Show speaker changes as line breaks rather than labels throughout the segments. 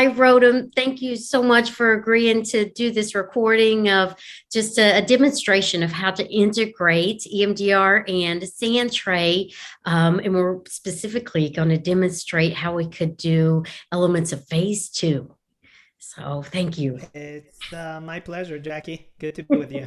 Hi, Rotem. Thank you so much for agreeing to do this recording of just a demonstration of how to integrate EMDR and Sandtray. And we're specifically going to demonstrate how we could do elements of phase two. So thank you.
It's my pleasure, Jackie. Good to be with you.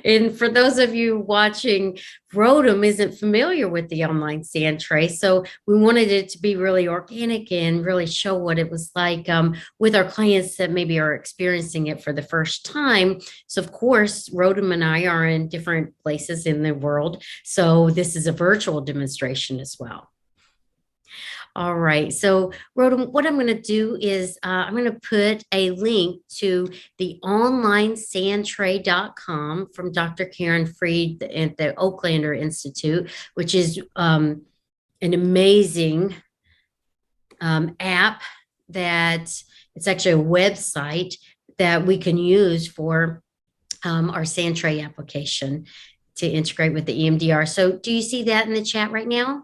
And for those of you watching, Rotem isn't familiar with the online sand tray. So we wanted it to be really organic and really show what it was like with our clients that maybe are experiencing it for the first time. So, of course, Rotem and I are in different places in the world. So this is a virtual demonstration as well. All right. So, Rhoda, what I'm going to do is I'm going to put a link to the online sandtray.com from Dr. Karen Freed at the Oaklander Institute, which is an amazing app that it's actually a website that we can use for our Sandtray application to integrate with the EMDR. So, do you see that in the chat right now?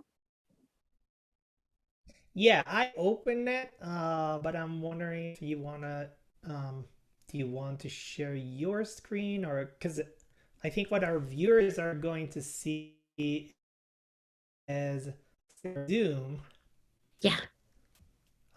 Yeah, I opened it, but I'm wondering if do you want to share your screen or because I think what our viewers are going to see is Zoom.
Yeah.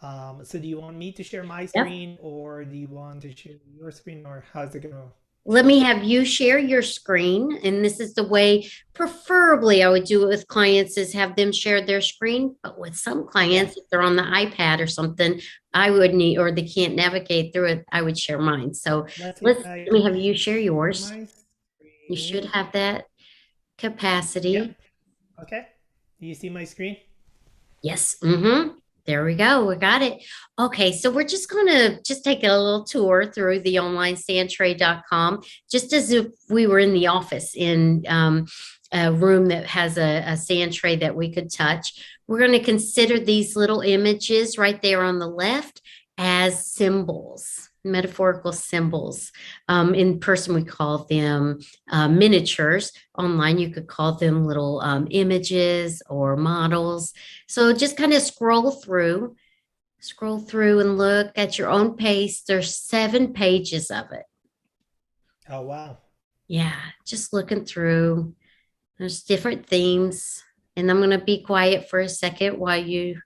So do you want me to share my
Yep.
screen or do you want to share your screen or how's it gonna
Let
go?
me have you share your screen. And this is the way, preferably, I would do it with clients is have them share their screen. But with some
Yeah,
clients, if they're on the iPad or something, I would need, or they can't navigate through it, I would share mine. So
let's see if I
let me have
can
you share
share
yours.
my
You should
screen.
have that capacity.
Yep. Okay. Do you see my screen?
Yes. Mm-hmm. There we go. We got it. Okay, so we're just going to just take a little tour through the online sandtray.com, just as if we were in the office in a room that has a sand tray that we could touch. We're going to consider these little images right there on the left as symbols, metaphorical symbols. In person, we call them miniatures. Online, you could call them little images or models. So just kind of scroll through and look at your own pace. There's 7 pages of it.
Oh wow.
Yeah, just looking through. There's different themes. And I'm going to be quiet for a second while you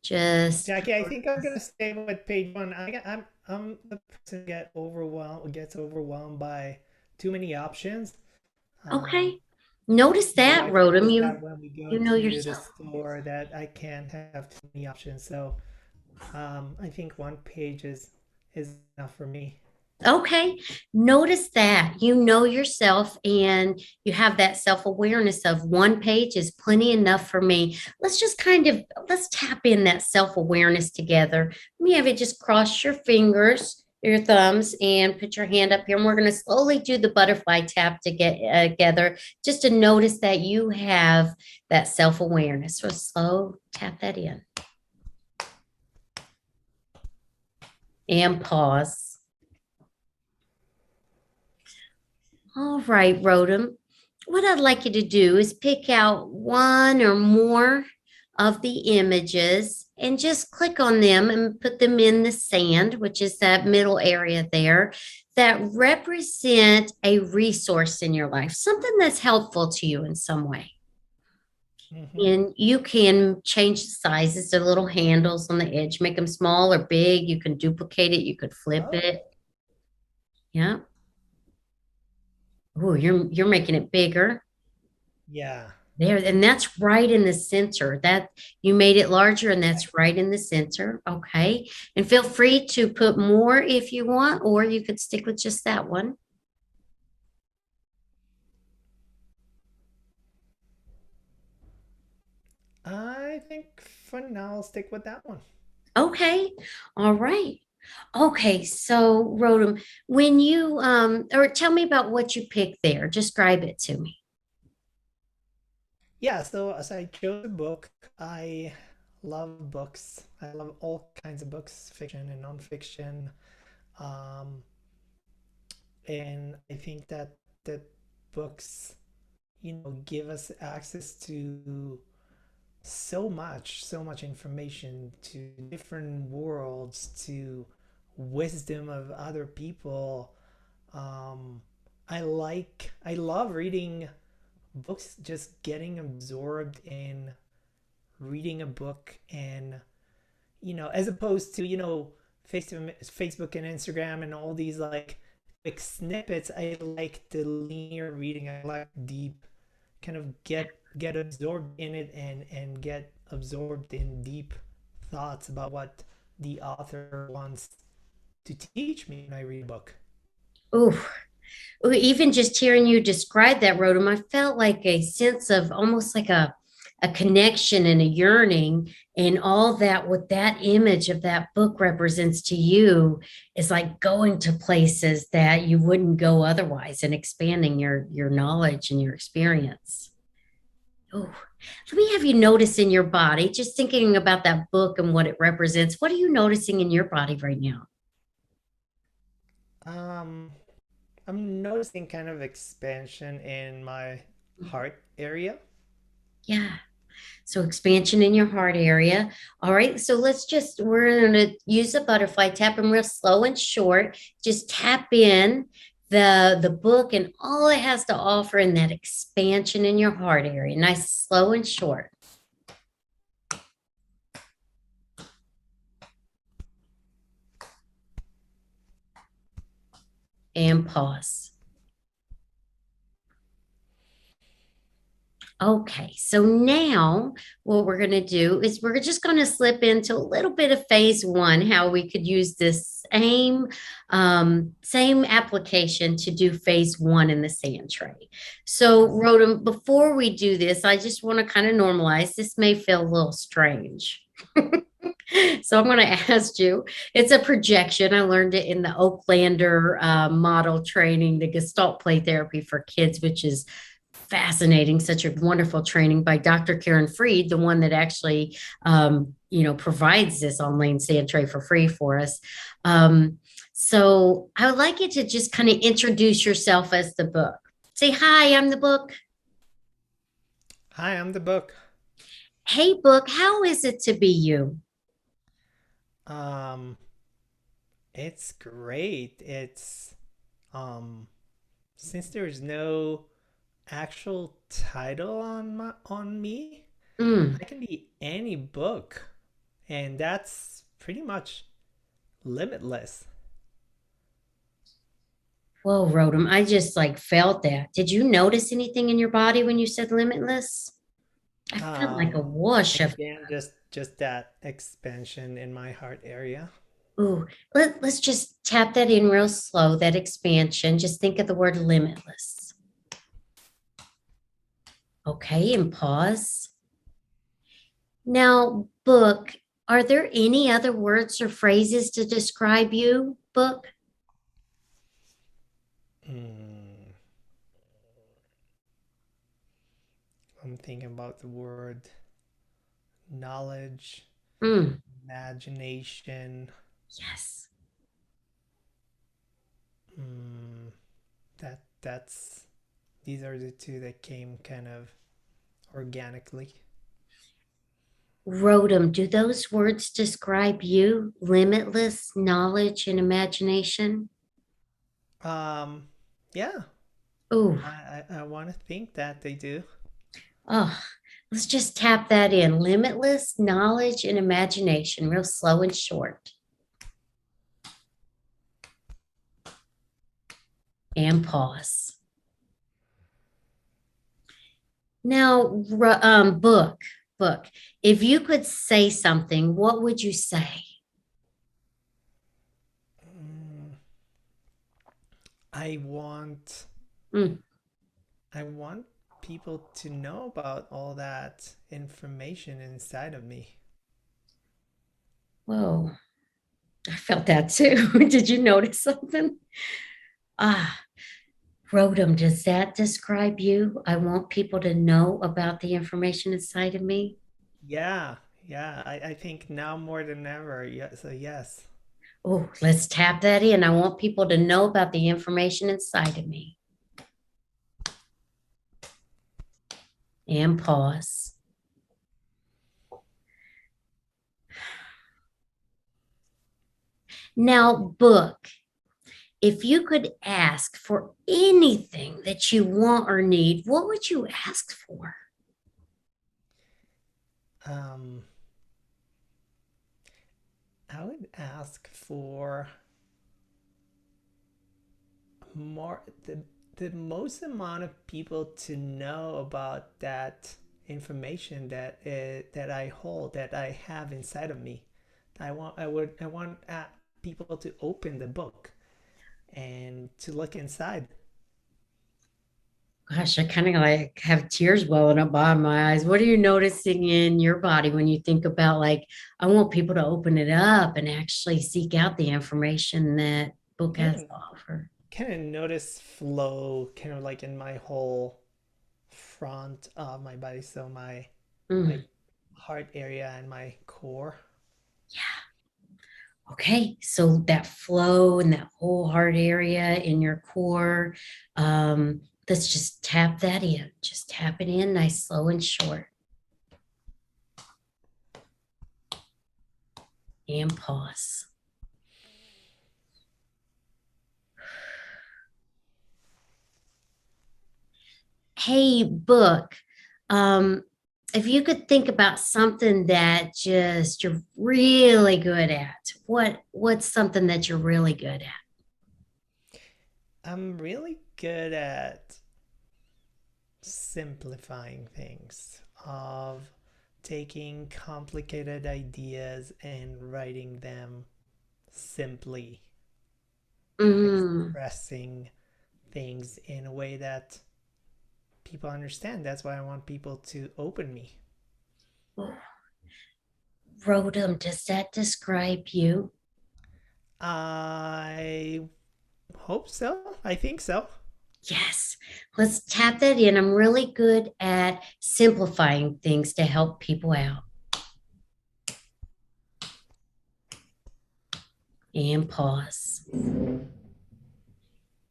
just.
Jackie, I think I'm gonna stay with page one. I'm the person gets overwhelmed by too many options. Um,
Okay. Notice
my
that,
wife
Rotem.
knows
You
that when we go
you know
to the
yourself.
store that I can't have too many options. So I think one page is enough for me.
Okay. Notice that you know yourself and you have that self-awareness of 1 page is plenty enough for me. Let's just kind of let's tap in that self-awareness together. Let me have you just cross your fingers, your thumbs, and put your hand up here. And we're going to slowly do the butterfly tap to get together just to notice that you have that self-awareness. So slow tap that in and pause. All right, Rotem. What I'd like you to do is pick out one or more of the images and just click on them and put them in the sand, which is that middle area there, that represent a resource in your life, something that's helpful to you in some way.
Hmm.
And you can change the sizes, the little handles on the edge, make them small or big. You can duplicate it, you could flip
Oh,
it. Yeah. Oh, you're making it bigger.
yeah.
There, and that's right in the center. That you made it larger, and
Okay.
that's right in the center. Okay. And feel free to put more if you want, or you could stick with just that one.
I think for now I'll stick with that one.
Okay. All right. Okay. So, Rodem, when you or tell me about what you picked there. Describe it to me.
Yeah, so as I chose a book, I love books. I love all kinds of books, fiction and nonfiction. Um, and I think that books, give us access to so much information to different worlds, to wisdom of other people. Um, I love reading books, just getting absorbed in reading a book, and as opposed to Facebook and Instagram and all these like quick snippets. I like the linear reading. I like deep, kind of get absorbed in it, and get absorbed in deep thoughts about what the author wants to teach me when I read a book.
Ooh, even just hearing you describe that, Rodham, I felt like a sense of almost like a connection and a yearning, and all that what that image of that book represents to you is like going to places that you wouldn't go otherwise and expanding your knowledge and your experience. Oh, let me have you notice in your body, just thinking about that book and what it represents. What are you noticing in your body right now?
Um, I'm noticing kind of expansion in my heart area.
Yeah. So expansion in your heart area. All right. So we're going to use a butterfly tap and real slow and short. Just tap in the book and all it has to offer in that expansion in your heart area. Nice, slow and short. And pause. Okay, so now what we're going to do is we're just going to slip into a little bit of phase one, how we could use this same application to do phase one in the sand tray. So, Rodham, before we do this, I just want to kind of normalize. This may feel a little strange. So I'm going to ask you, it's a projection. I learned it in the Oaklander model training, the Gestalt play therapy for kids, which is fascinating, such a wonderful training by Dr. Karen Freed, the one that actually, provides this online sand tray for free for us. So I would like you to just kind of introduce yourself as the book. Say, hi, I'm the book.
Hi, I'm the book.
Hey, book, how is it to be you?
Um, it's great. It's um since there's no actual title on me,
Mm.
I can be any book, and that's pretty much limitless.
Whoa, Rodham, I just like felt that. Did you notice anything in your body when you said limitless? I felt like a
Um,
whoosh of,
Again, just that expansion in my heart area.
ooh, let's just tap that in real slow, that expansion. Just think of the word limitless. Okay, and pause. Now, book, are there any other words or phrases to describe you, book?
Mm, I'm thinking about the word knowledge,
Mm,
imagination.
yes.
Mm, that's these are the two that came kind of organically.
Rodham, do those words describe you? Limitless knowledge and imagination?
Um, yeah,
Ooh,
I want to think that they do.
oh, let's just tap that in. Limitless knowledge and imagination, real slow and short. And pause. Now, book. If you could say something, what would you say?
Mm, I want
Mm,
I want people to know about all that information inside of me.
whoa, I felt that too. Did you notice something? Ah, Rodham, does that describe you? I want people to know about the information inside of me.
Yeah, yeah. I think now more than ever. Yeah, so yes.
Oh, let's tap that in. I want people to know about the information inside of me. And pause. Now, book, if you could ask for anything that you want or need, what would you ask for?
Um, I would ask for more the most amount of people to know about that information that I hold, that I have inside of me. I want people to open the book and to look inside.
Gosh, I kind of like have tears welling up behind my eyes. What are you noticing in your body when you think about like, I want people to open it up and actually seek out the information that book
Kind
has
of
to offer?
kind of notice flow kind of like in my whole front of my body, so my
Mm,
heart area and my core.
yeah. Okay. So that flow and that whole heart area in your core, let's just tap that in. Just tap it in nice, slow, and short. And pause. Hey, book. Um, if you could think about something that just you're really good at, what's something that you're really good at?
I'm really good at simplifying things, of taking complicated ideas and writing them simply,
Mm,
expressing things in a way that people understand. That's why I want people to open me.
Rotem, does that describe you?
I hope so. I think so.
Yes. Let's tap that in. I'm really good at simplifying things to help people out. And pause.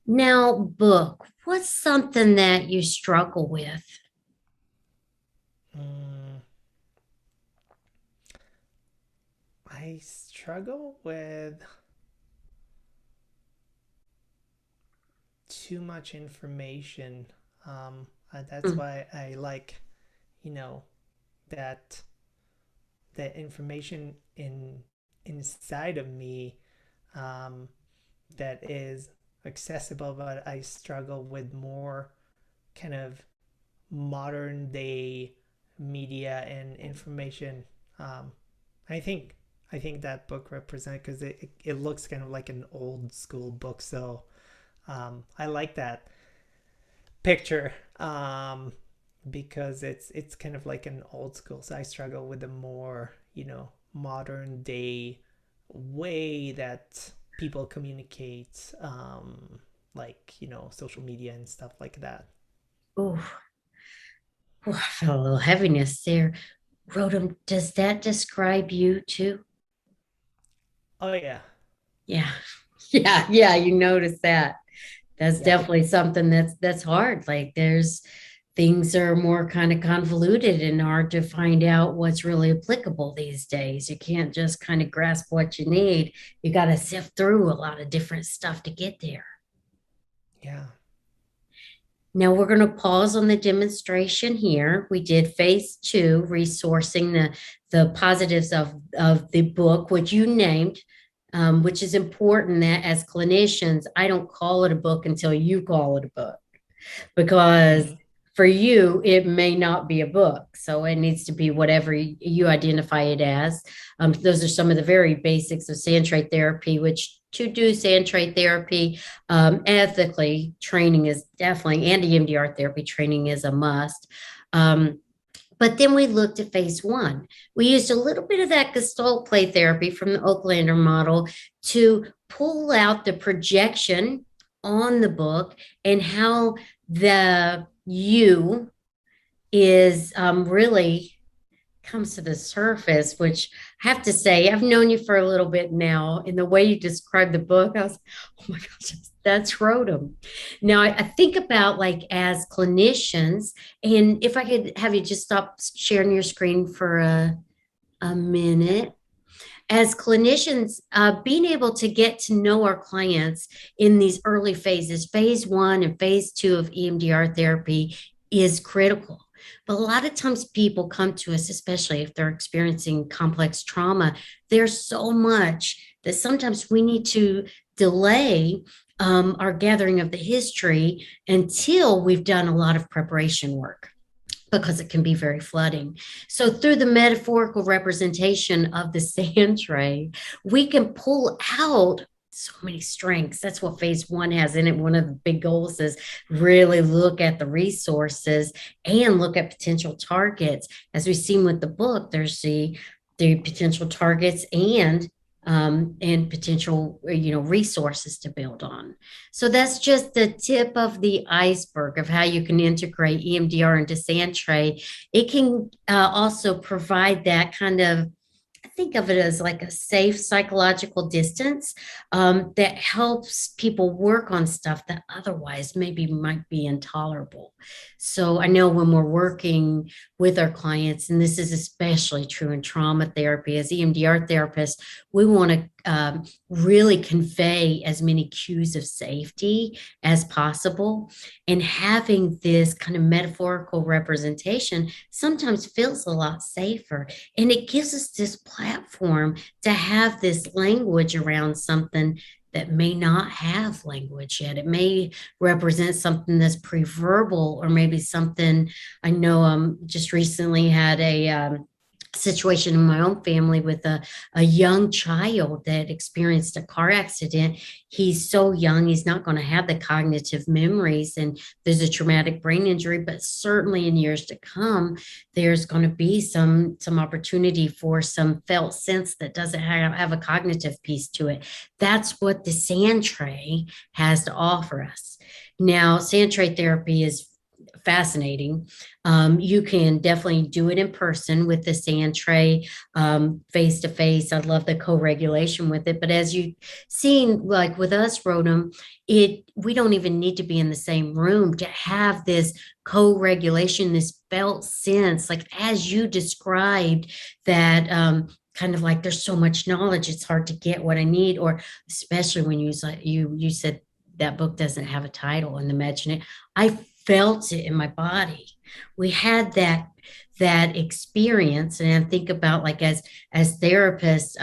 Now, book, what's something that you struggle with?
Mm, I struggle with too much information. That's
Mm,
why I like, you know, that that information inside of me, um, that is accessible, but I struggle with more kind of modern day media and information. Um, I think I think that book represents, because it looks kind of like an old school book, so I like that picture, because it's kind of like an old school. So I struggle with the more, modern day way that people communicate, like, social media and stuff like that.
ooh, ooh, I felt a little heaviness there. Rotem, does that describe you too?
Oh yeah,
Yeah. Yeah, you notice that. That's
yeah,
definitely something that's hard. Like there's things are more kind of convoluted and hard to find out what's really applicable these days. You can't just kind of grasp what you need. You got to sift through a lot of different stuff to get there.
yeah.
Now we're going to pause on the demonstration here. We did phase two, resourcing the positives of the book, which you named, which is important that as clinicians, I don't call it a book until you call it a book because
Mm-hmm.
for you, it may not be a book. So it needs to be whatever you identify it as. Those are some of the very basics of Sandtray therapy, which to do Sandtray therapy ethically, training is definitely, and EMDR therapy training is a must. Um, but then we looked at phase one. We used a little bit of that Gestalt play therapy from the Oaklander model to pull out the projection on the book and how the you is really comes to the surface, which I have to say, I've known you for a little bit now. In the way you described the book, I was, oh my gosh, that's Rotem. Now, I think about like as clinicians, and if I could have you just stop sharing your screen for a
Yeah.
minute. As clinicians, being able to get to know our clients in these early phases, phase one and phase two of EMDR therapy, is critical. But a lot of times people come to us, especially if they're experiencing complex trauma, there's so much that sometimes we need to delay our gathering of the history until we've done a lot of preparation work, because it can be very flooding. So, through the metaphorical representation of the sand tray, we can pull out so many strengths. That's what phase one has in it. One of the big goals is really look at the resources and look at potential targets. As we've seen with the book, there's the potential targets and potential resources to build on. So that's just the tip of the iceberg of how you can integrate EMDR into Sandtray. It can also provide that kind of, I think of it as like a safe psychological distance that helps people work on stuff that otherwise maybe might be intolerable. So I know when we're working with our clients, and this is especially true in trauma therapy, as EMDR therapists, we want to really convey as many cues of safety as possible. And having this kind of metaphorical representation sometimes feels a lot safer. And it gives us this platform to have this language around something that may not have language yet. It may represent something that's pre-verbal, or maybe something. I know just recently had a situation in my own family with a young child that experienced a car accident. He's so young, he's not going to have the cognitive memories, and there's a traumatic brain injury, but certainly in years to come, there's going to be some opportunity for some felt sense that doesn't have a cognitive piece to it. That's what the sand tray has to offer us. Now, sand tray therapy is fascinating. You can definitely do it in person with the sand tray, face to face. I love the co-regulation with it. But as you've seen, like with us, Rotem, we don't even need to be in the same room to have this co-regulation, this felt sense, like as you described that. Kind of like there's so much knowledge, it's hard to get what I need, or especially when you said that book doesn't have a title and imagine it. I felt it in my body. We had that experience, and I think about like as therapists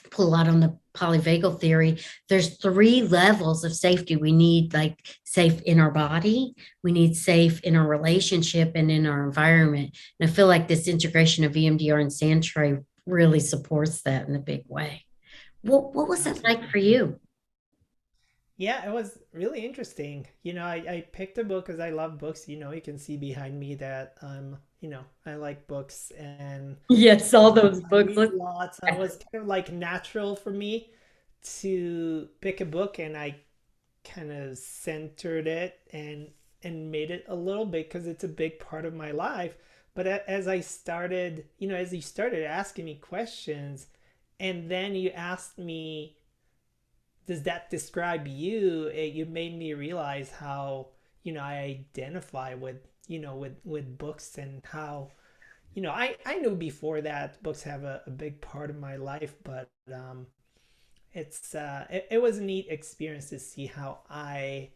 pull out on the polyvagal theory, there's three levels of safety we need, like safe in our body, we need safe in our relationship, and in our environment. And I feel like this integration of EMDR and Sandtray really supports that in a big way. What was that like for
Absolutely.
you?
Yeah, it was really interesting. I picked a book because I love books. You can see behind me that I like books and
Yes, all those
I
books.
read a lot. So it was kind of like natural for me to pick a book, and I kind of centered it and made it a little bit because it's a big part of my life. But as I started, as you started asking me questions, and then you asked me, does that describe you? You made me realize how I identify with with books, and how I knew before that books have a big part of my life, but it was a neat experience to see how I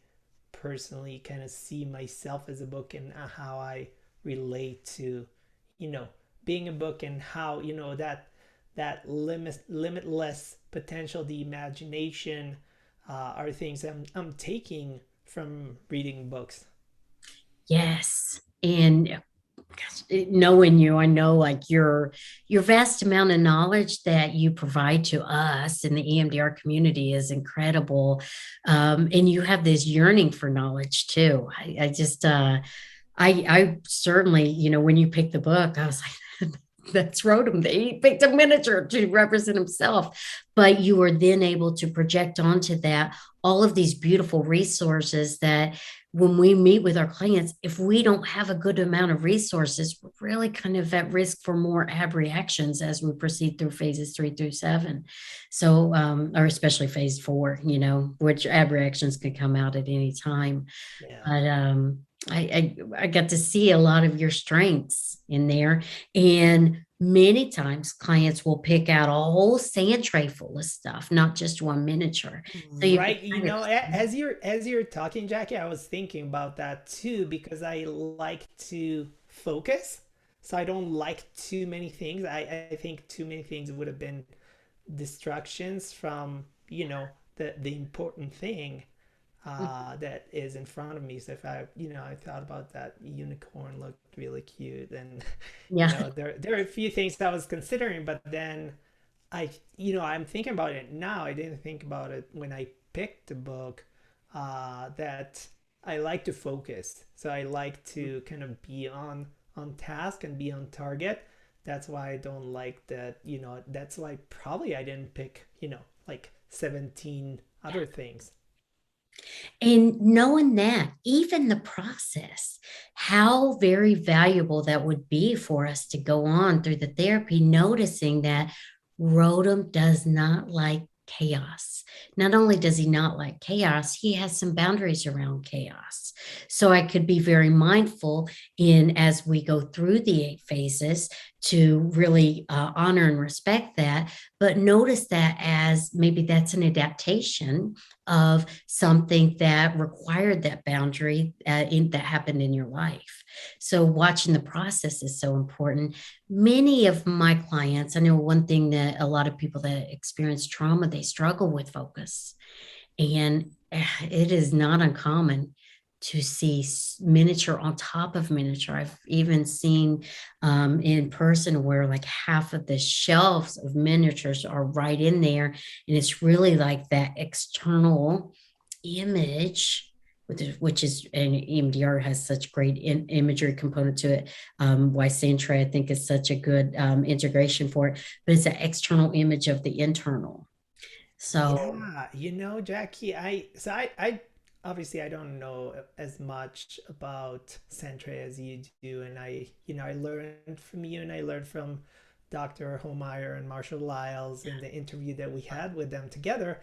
personally kind of see myself as a book, and how I relate to you know being a book, and how that limitless potential, the imagination, are things I'm taking from reading books.
Yes. And gosh, knowing you, I know like your vast amount of knowledge that you provide to us in the EMDR community is incredible. And you have this yearning for knowledge too. I just I certainly, when you picked the book, I was like, that's Rotem. He picked a miniature to represent himself. But you were then able to project onto that all of these beautiful resources that when we meet with our clients, if we don't have a good amount of resources, we're really kind of at risk for more ab reactions as we proceed through phases 3 through 7. So, or especially phase 4, which ab reactions can come out at any time.
Yeah.
But I got to see a lot of your strengths in there. And Many times clients will pick out a whole sand tray full of stuff, not just one miniature. So you can
Right. You
kind of,
know, as you're talking, Jackie, I was thinking about that too because I like to focus. So I don't like too many things. I think too many things would have been distractions from, the important thing that is in front of me. So if I thought about that unicorn looked really cute, and
yeah.
there are a few things that I was considering, but then I'm thinking about it now. I didn't think about it when I picked the book. That I like to focus, so I like to kind of be on task and be on target. That's why I don't like that. That's why probably I didn't pick like 17 other things.
And knowing that, even the process, how very valuable that would be for us to go on through the therapy, noticing that Rotem does not like chaos. Not only does he not like chaos, he has some boundaries around chaos. So I could be very mindful in as we go through the 8 phases to really honor and respect that, but notice that as maybe that's an adaptation of something that required that boundary that happened in your life. So watching the process is so important. Many of my clients, I know one thing that a lot of people that experience trauma, they struggle with focus. And it is not uncommon to see miniature on top of miniature. I've even seen in person where like half of the shelves of miniatures are right in there. And it's really like that external image. Which is, and EMDR has such great imagery component to it. Why Sandtray I think is such a good integration for it, but it's an external image of the internal. So
Yeah, Jackie, I obviously I don't know as much about Sandtray as you do, and I learned from you, and I learned from Dr. Homeyer and Marshall Lyles in the interview that we had with them together.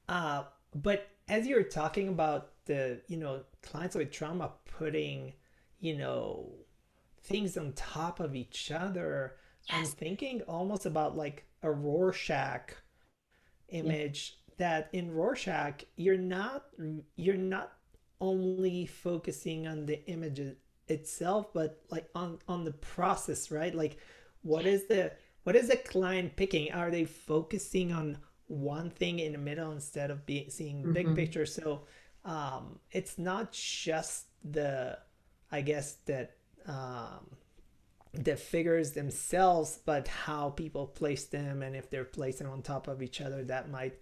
But as you're talking about the, clients with trauma putting, you know, things on top of each other, I'm
yes,
thinking almost about like a Rorschach
yeah,
image, that in Rorschach you're not only focusing on the image itself, but like on the process, right? Like what
yes.
is the client picking? Are they focusing on one thing in the middle instead of seeing big
Mm-hmm.
picture? So it's not just the, I guess, that the figures themselves, but how people place them, and if they're placed on top of each other, that might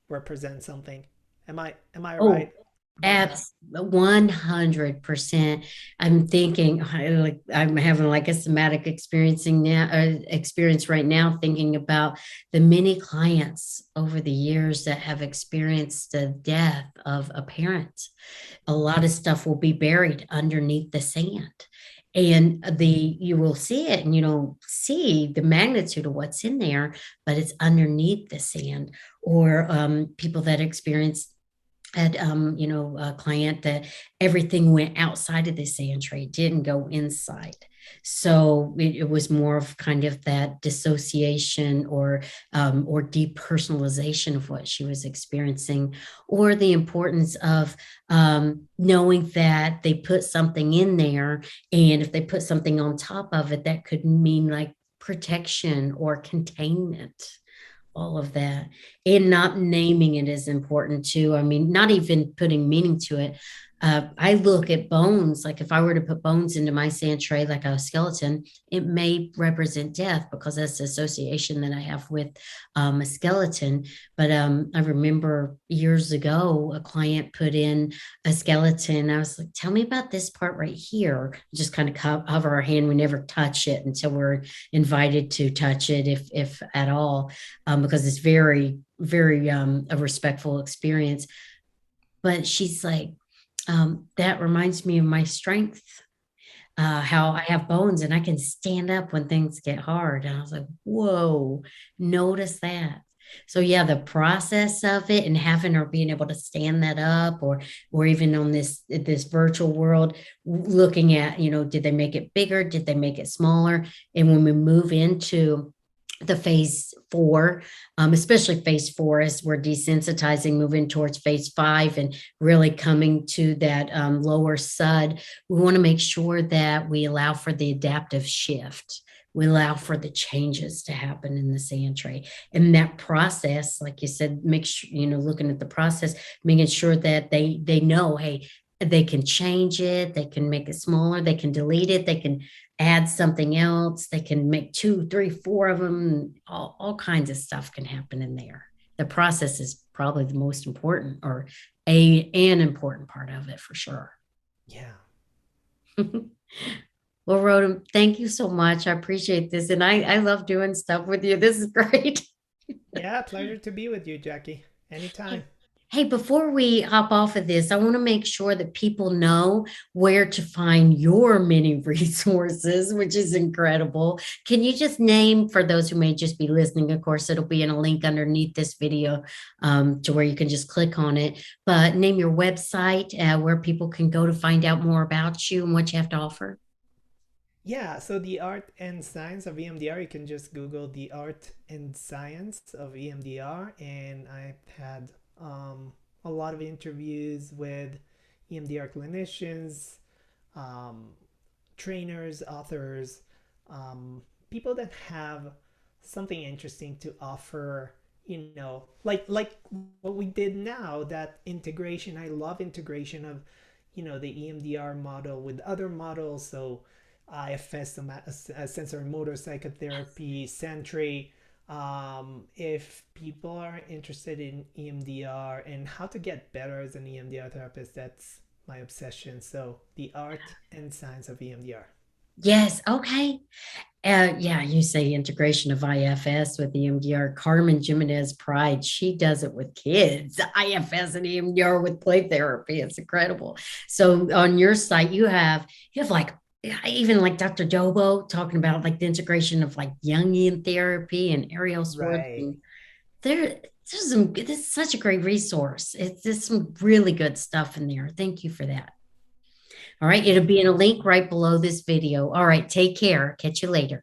represent something. Am I
Oh,
right about that?
abs 100%. I'm thinking like I'm having like a somatic experiencing now experience right now thinking about the many clients over the years that have experienced the death of a parent. A lot of stuff will be buried underneath the sand. And you will see it and you don't see the magnitude of what's in there, but it's underneath the sand. Or people that experience had a client that everything went outside of the sand tray, didn't go inside. So it was more of kind of that dissociation or depersonalization of what she was experiencing, or the importance of knowing that they put something in there, and if they put something on top of it, that could mean like protection or containment, all of that. And not naming it is important too. I mean, not even putting meaning to it. I look at bones, like if I were to put bones into my sand tray, like a skeleton, it may represent death because that's the association that I have with a skeleton. But I remember years ago, a client put in a skeleton. I was like, tell me about this part right here. Just kind of cover our hand. We never touch it until we're invited to touch it, if at all, because it's very, very a respectful experience. But she's like, that reminds me of my strength, how I have bones and I can stand up when things get hard. And I was like, whoa, notice that. So yeah, the process of it and having her being able to stand that up, or even on this virtual world, looking at, did they make it bigger? Did they make it smaller? And when we move into the phase 4, especially phase 4, as we're desensitizing, moving towards phase 5 and really coming to that lower sud, we want to make sure that we allow for the adaptive shift. We allow for the changes to happen in the sand tray. And that process, like you said, make sure, looking at the process, making sure that they know, hey, they can change it, they can make it smaller, they can delete it, they can add something else. They can make 2, 3, 4 of them. All kinds of stuff can happen in there. The process is probably the most important, or an important part of it for sure.
Yeah.
Well, Rhoda, thank you so much. I appreciate this. And I love doing stuff with you. This is great.
Yeah, pleasure to be with you, Jackie.
Hey,
Anytime.
hey, before we hop off of this, I want to make sure that people know where to find your many resources, which is incredible. Can you just name, for those who may just be listening, of course, it'll be in a link underneath this video, to where you can just click on it, but name your website, where people can go to find out more about you and what you have to offer?
Yeah, so the art and science of EMDR, you can just Google the art and science of EMDR. And I've had a lot of interviews with EMDR clinicians, um, trainers, authors, people that have something interesting to offer. Like what we did now, that integration. I love integration of, the EMDR model with other models. So IFS, sensory motor psychotherapy, Sandtray. If people are interested in EMDR and how to get better as an EMDR therapist, that's my obsession. So the art and science of EMDR.
Yes. Okay. Yeah, you say integration of IFS with EMDR. Carmen Jimenez Pride, she does it with kids. IFS and EMDR with play therapy. It's incredible. So on your site, you have like, even like Dr. Dobo talking about like the integration of like Jungian therapy and aerial swarms.
Right.
And there's some. This is such a great resource. It's just some really good stuff in there. Thank you for that. All right, it'll
Thank
be in
you.
a link right below this video. All right, take care. Catch you later.